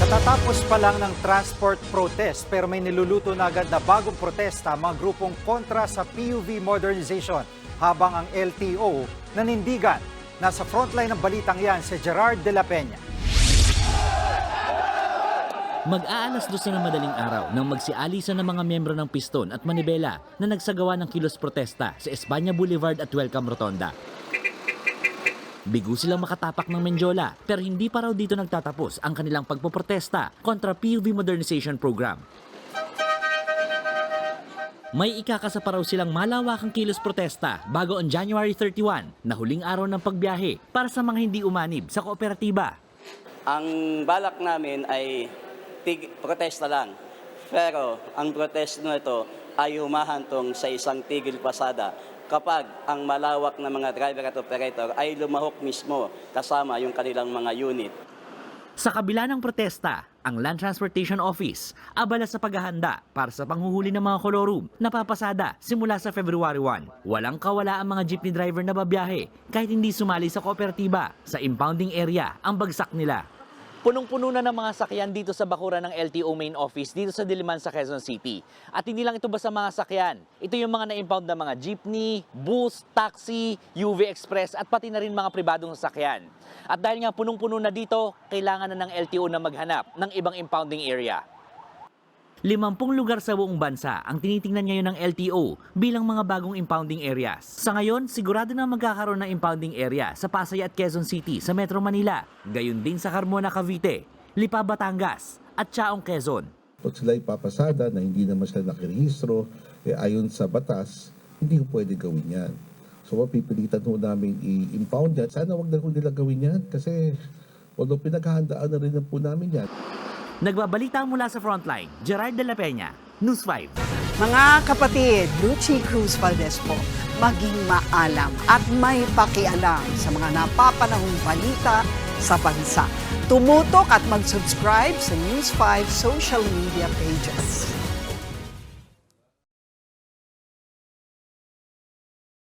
Katatapos pa lang ng transport protest pero may niluluto na agad na bagong protesta mga grupong kontra sa PUV modernization habang ang LTO nanindigan. Nasa frontline ng balitang yan si Gerard de la Peña. Mag-aalas 12 ng madaling araw nang magsialisan ng mga miyembro ng Piston at Manibela na nagsagawa ng kilos protesta sa Espanya Boulevard at Welcome Rotonda. Bigo silang makatapak ng Menjola pero hindi pa raw dito nagtatapos ang kanilang pagpoprotesta kontra PUV Modernization Program. May ikakasa pa raw silang malawakang kilos protesta bago on January 31 na huling araw ng pagbiyahe para sa mga hindi umanib sa kooperatiba. Ang balak namin ay protesta lang. Pero ang protesta na ito ay humahantong sa isang tigil pasada kapag ang malawak na mga driver at operator ay lumahok mismo kasama yung kanilang mga unit. Sa kabila ng protesta, ang Land Transportation Office abala sa paghahanda para sa panghuhuli ng mga kolorum na papasada simula sa February 1. Walang kawala ang mga jeepney driver na babiyahe kahit hindi sumali sa kooperatiba. Sa impounding area ang bagsak nila. Punong-puno na ng mga sakyan dito sa bakuran ng LTO main office dito sa Diliman sa Quezon City. At hindi lang ito basta mga sakyan. Ito yung mga na-impound na mga jeepney, bus, taxi, UV Express at pati na rin mga pribadong sakyan. At dahil nga punong-puno na dito, kailangan na ng LTO na maghanap ng ibang impounding area. 50 lugar sa buong bansa ang tinitingnan ngayon ng LTO bilang mga bagong impounding areas. Sa ngayon, sigurado na magkakaroon ng impounding area sa Pasay at Quezon City sa Metro Manila, gayon din sa Carmona, Cavite, Lipa, Batangas at Chaong, Quezon. Pag sila ipapasada na hindi naman sila nakirehistro, ayon sa batas, hindi ko pwede gawin yan. So mapipilitan ho namin i-impound yan. Sana wag na ho nila gawin yan kasi although pinaghahandaan na rin po namin yan. Nagbabalita mula sa Frontline, Gerard de la Peña, News 5. Mga kapatid, Lucy Cruz Valdez po, maging maalam at may pakialam sa mga napapanahong balita sa bansa. Tumutok at mag-subscribe sa News 5 social media pages.